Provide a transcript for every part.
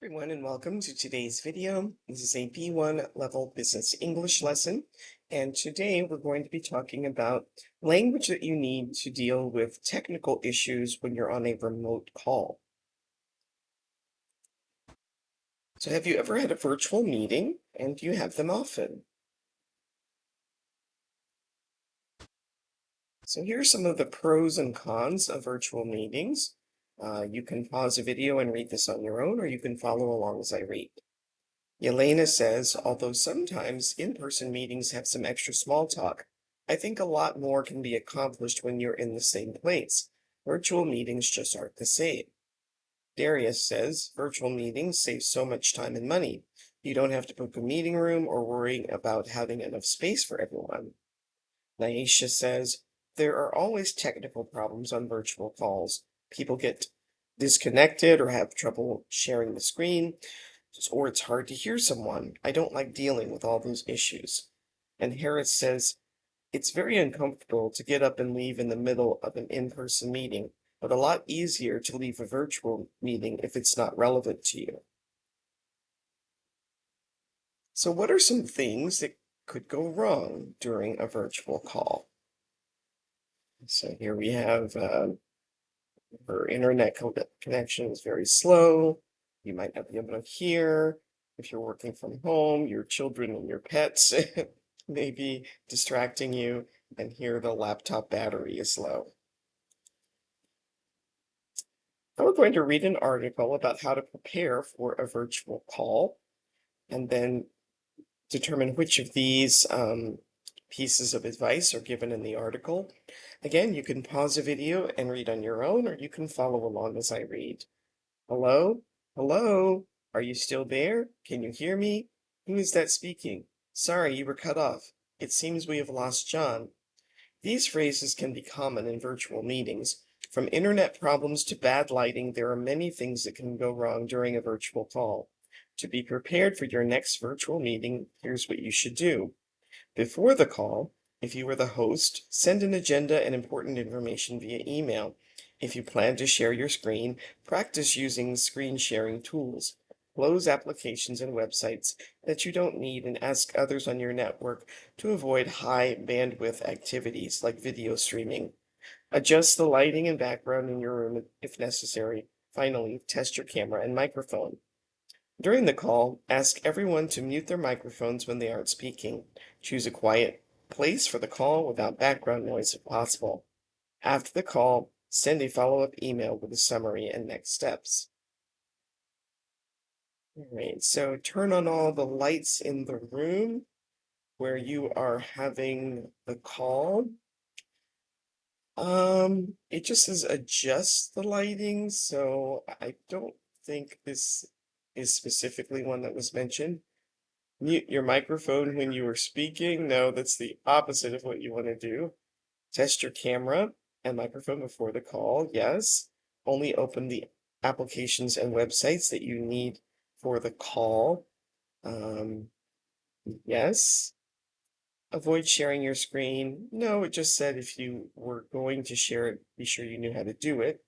Everyone, and welcome to today's video. This is a B1 level business English lesson, and today we're going to be talking about language that you need to deal with technical issues when you're on a remote call. So have you ever had a virtual meeting, and do you have them often? So here are some of the pros and cons of virtual meetings. You can pause a video and read this on your own, or you can follow along as I read. Yelena says, although sometimes in-person meetings have some extra small talk, I think a lot more can be accomplished when you're in the same place. Virtual meetings just aren't the same. Darius says, virtual meetings save so much time and money. You don't have to book a meeting room or worry about having enough space for everyone. Naisha says, there are always technical problems on virtual calls. People get disconnected or have trouble sharing the screen, or it's hard to hear someone. I don't like dealing with all those issues. And Harris says, it's very uncomfortable to get up and leave in the middle of an in-person meeting, but a lot easier to leave a virtual meeting if it's not relevant to you. So what are some things that could go wrong during a virtual call? So here we have her internet connection is very slow. You might not be able to hear. If you're working from home, your children and your pets may be distracting you, and here the laptop battery is low. Now we're going to read an article about how to prepare for a virtual call, and then determine which of these pieces of advice are given in the article. Again, you can pause the video and read on your own, or you can follow along as I read. Hello? Hello? Are you still there? Can you hear me? Who is that speaking? Sorry, you were cut off. It seems we have lost John. These phrases can be common in virtual meetings. From internet problems to bad lighting, there are many things that can go wrong during a virtual call. To be prepared for your next virtual meeting, here's what you should do. Before the call, if you are the host, send an agenda and important information via email. If you plan to share your screen, practice using screen sharing tools. Close applications and websites that you don't need and ask others on your network to avoid high bandwidth activities like video streaming. Adjust the lighting and background in your room if necessary. Finally, test your camera and microphone. During the call, ask everyone to mute their microphones when they aren't speaking. Choose a quiet place for the call without background noise if possible. After the call, send a follow-up email with a summary and next steps. All right, so turn on all the lights in the room where you are having the call. It just says adjust the lighting, so I don't think this is specifically one that was mentioned. Mute your microphone when you are speaking. No, that's the opposite of what you want to do. Test your camera and microphone before the call. Yes. Only open the applications and websites that you need for the call. Yes. Avoid sharing your screen. No, it just said if you were going to share it, be sure you knew how to do it.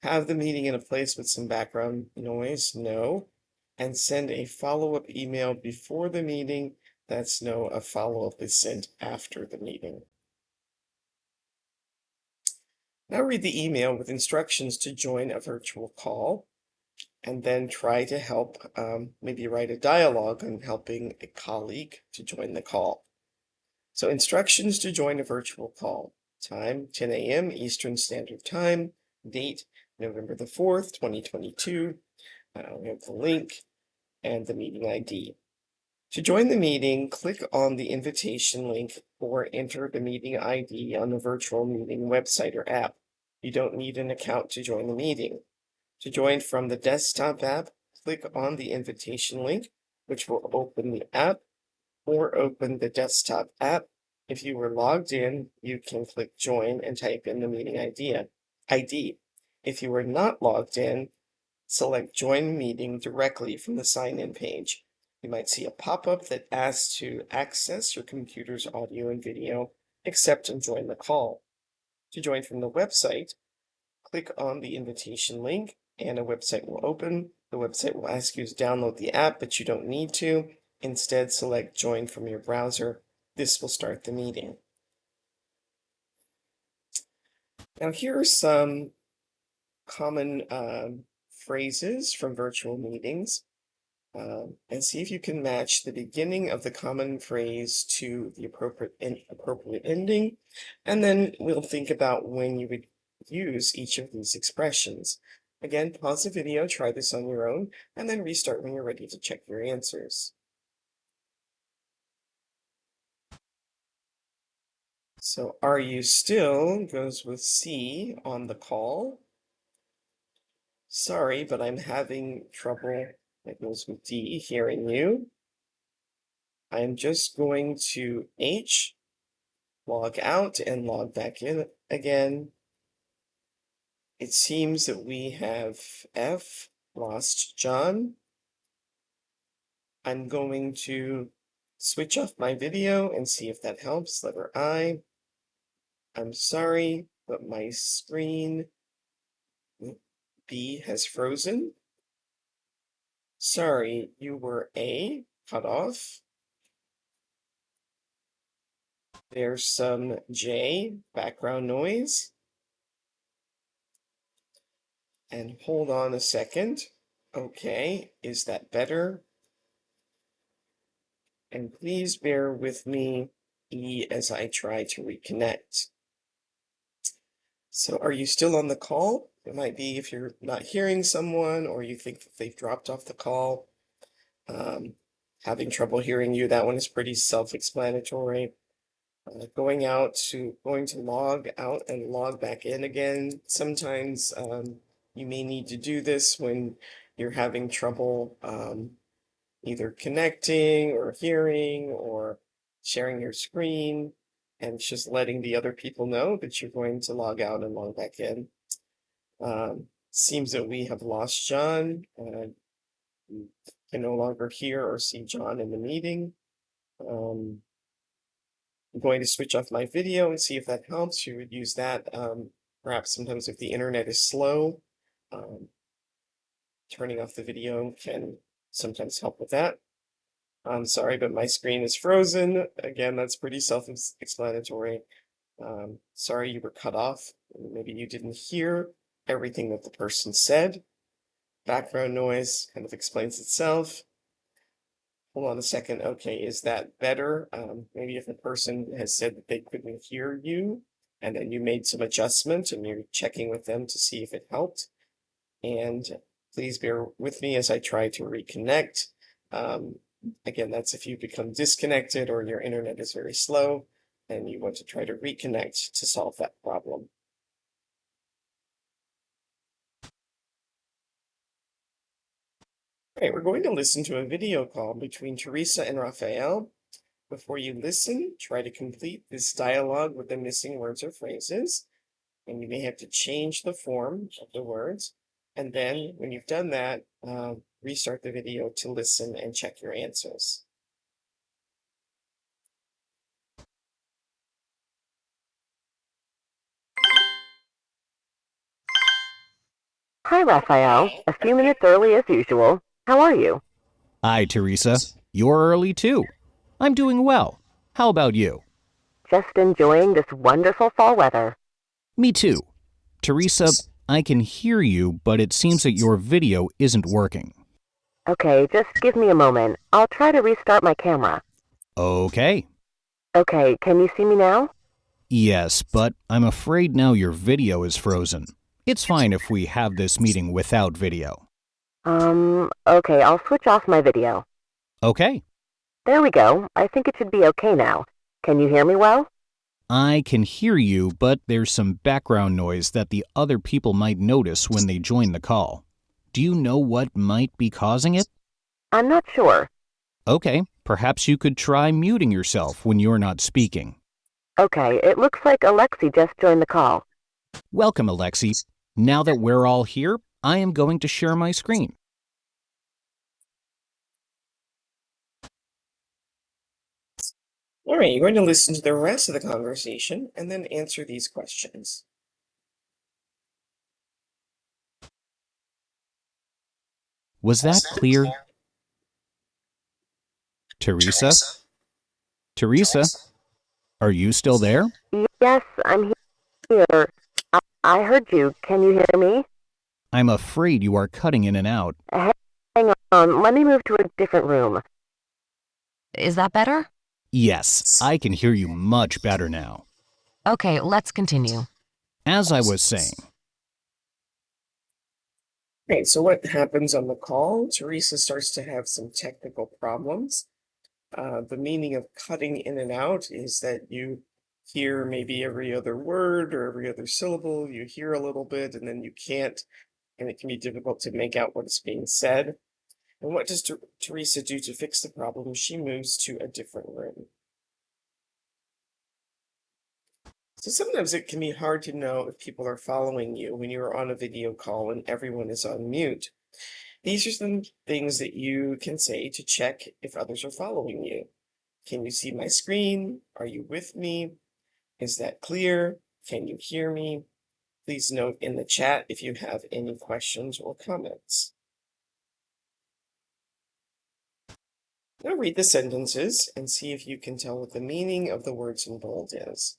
Have the meeting in a place with some background noise. No. And send a follow-up email before the meeting. That's no, a follow-up is sent after the meeting. Now read the email with instructions to join a virtual call, and then try to help, maybe write a dialogue on helping a colleague to join the call. So instructions to join a virtual call. Time, 10 a.m. Eastern Standard Time. Date, November the 4th, 2022. We have the link and the meeting ID. To join the meeting, click on the invitation link or enter the meeting ID on the virtual meeting website or app. You don't need an account to join the meeting. To join from the desktop app, click on the invitation link, which will open the app or open the desktop app. If you were logged in, you can click join and type in the meeting ID. If you were not logged in, select join meeting directly from the sign-in page. You might see a pop-up that asks to access your computer's audio and video, accept and join the call. To join from the website, click on the invitation link and a website will open. The The website will ask you to download the app, but you don't need to. Instead, select Join from your browser. This will start the meeting. Now, here are some common phrases from virtual meetings. And see if you can match the beginning of the common phrase to the appropriate ending. And then we'll think about when you would use each of these expressions. Again, pause the video, try this on your own, and then restart when you're ready to check your answers. So, are you still goes with C on the call. Sorry, but I'm having trouble. That goes with D, hearing you. I'm just going to H, log out and log back in again. It seems that we have F, lost John. I'm going to switch off my video and see if that helps. Letter I. I'm sorry, but my screen B has frozen. Sorry, you were A, cut off. There's some J, background noise. And hold on a second. Okay, is that better? And please bear with me, E, as I try to reconnect. So are you still on the call? It might be if you're not hearing someone or you think that they've dropped off the call. Having trouble hearing you, that one is pretty self-explanatory. Going to log out and log back in again. Sometimes you may need to do this when you're having trouble either connecting or hearing or sharing your screen, and it's just letting the other people know that you're going to log out and log back in. Seems that we have lost John. You can no longer hear or see John in the meeting. I'm going to switch off my video and see if that helps. You would use that perhaps sometimes if the internet is slow. Turning off the video can sometimes help with that. I'm sorry, but my screen is frozen. Again, that's pretty self-explanatory. Sorry you were cut off. Maybe you didn't hear everything that the person said. Background noise kind of explains itself. Hold on a second. Okay, is that better? Maybe if a person has said that they couldn't hear you, and then you made some adjustment and you're checking with them to see if it helped. And please bear with me as I try to reconnect. Again, that's if you become disconnected or your internet is very slow and you want to try to reconnect to solve that problem. All right, we're going to listen to a video call between Teresa and Raphael. Before you listen, try to complete this dialogue with the missing words or phrases, and you may have to change the form of the words. And then when you've done that, restart the video to listen and check your answers. Hi, Raphael. A few minutes early as usual. How are you? Hi, Teresa. You're early too. I'm doing well. How about you? Just enjoying this wonderful fall weather. Me too. Teresa, I can hear you, but it seems that your video isn't working. Okay, just give me a moment. I'll try to restart my camera. Okay. Okay, can you see me now? Yes, but I'm afraid now your video is frozen. It's fine if we have this meeting without video. Okay, I'll switch off my video. Okay. There we go. I think it should be okay now. Can you hear me well? I can hear you, but there's some background noise that the other people might notice when they join the call. Do you know what might be causing it? I'm not sure. Okay, perhaps you could try muting yourself when you're not speaking. Okay, it looks like Alexi just joined the call. Welcome, Alexi. Now that we're all here, I am going to share my screen. All right, you're going to listen to the rest of the conversation and then answer these questions. Was that clear? Teresa? Teresa? Are you still there? Yes, I'm here. I heard you. Can you hear me? I'm afraid you are cutting in and out. Hang on. Let me move to a different room. Is that better? Yes, I can hear you much better now. Okay, let's continue. As I was saying, Okay, so what happens on the call? Teresa starts to have some technical problems. The meaning of cutting in and out is that you hear maybe every other word or every other syllable, you hear a little bit, and then you can't, and it can be difficult to make out what is being said. And what does Teresa do to fix the problem? She moves to a different room. So sometimes it can be hard to know if people are following you when you're on a video call and everyone is on mute. These are some things that you can say to check if others are following you. Can you see my screen? Are you with me? Is that clear? Can you hear me? Please note in the chat if you have any questions or comments. Now read the sentences and see if you can tell what the meaning of the words in bold is.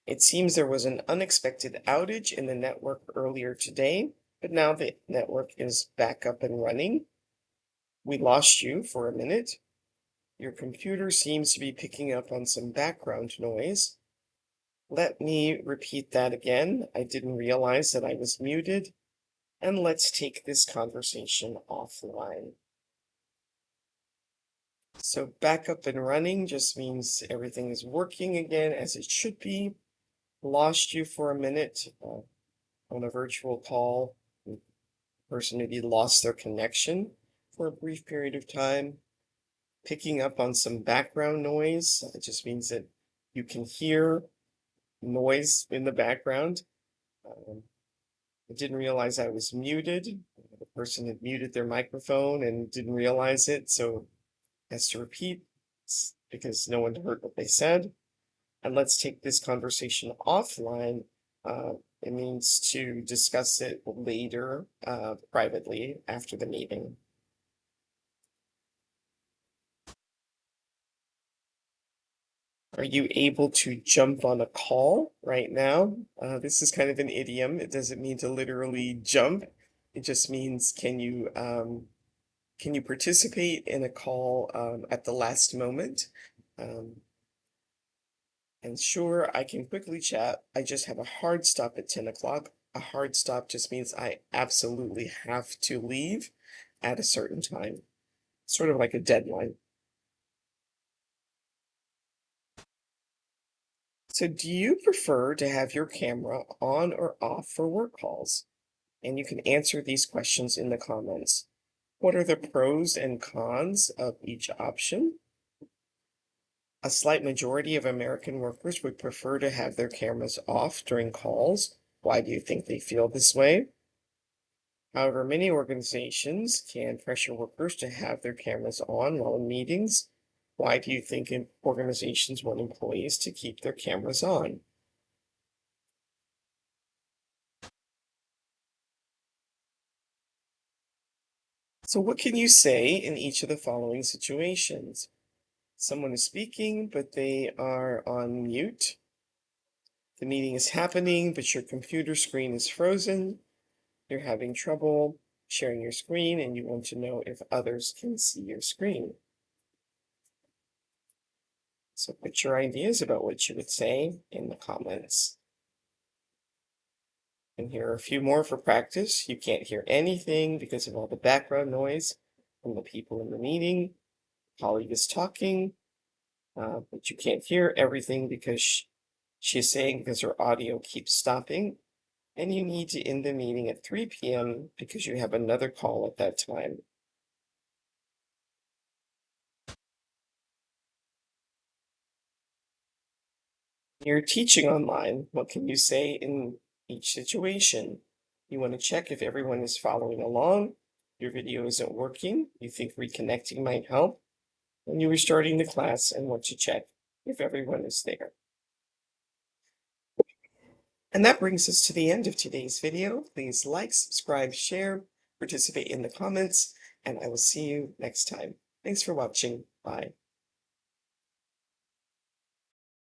It seems there was an unexpected outage in the network earlier today, but now the network is back up and running. We lost you for a minute. Your computer seems to be picking up on some background noise. Let me repeat that again. I didn't realize that I was muted. And let's take this conversation offline. So back up and running just means everything is working again as it should be. Lost you for a minute on a virtual call. The person maybe lost their connection for a brief period of time. Picking up on some background noise. It just means that you can hear noise in the background. I didn't realize I was muted. The person had muted their microphone and didn't realize it, so has to repeat because no one heard what they said. And let's take this conversation offline. It means to discuss it later, privately after the meeting. Are you able to jump on a call right now? This is kind of an idiom. It doesn't mean to literally jump. It just means can you participate in a call at the last moment? And sure, I can quickly chat. I just have a hard stop at 10 o'clock. A hard stop just means I absolutely have to leave at a certain time, sort of like a deadline. So do you prefer to have your camera on or off for work calls? And you can answer these questions in the comments. What are the pros and cons of each option? A slight majority of American workers would prefer to have their cameras off during calls. Why do you think they feel this way? However, many organizations can pressure workers to have their cameras on while in meetings. Why do you think organizations want employees to keep their cameras on? So what can you say in each of the following situations? Someone is speaking, but they are on mute. The meeting is happening, but your computer screen is frozen. You're having trouble sharing your screen and you want to know if others can see your screen. So put your ideas about what you would say in the comments. And here are a few more for practice. You can't hear anything because of all the background noise from the people in the meeting. Colleague is talking, but you can't hear everything because she's saying because her audio keeps stopping. And you need to end the meeting at 3 p.m. because you have another call at that time. You're teaching online. What can you say in each situation? You want to check if everyone is following along. Your video isn't working. You think reconnecting might help. And you are starting the class and want to check if everyone is there. And that brings us to the end of today's video. Please like, subscribe, share. participate in the comments, and I will see you next time. Thanks for watching. Bye.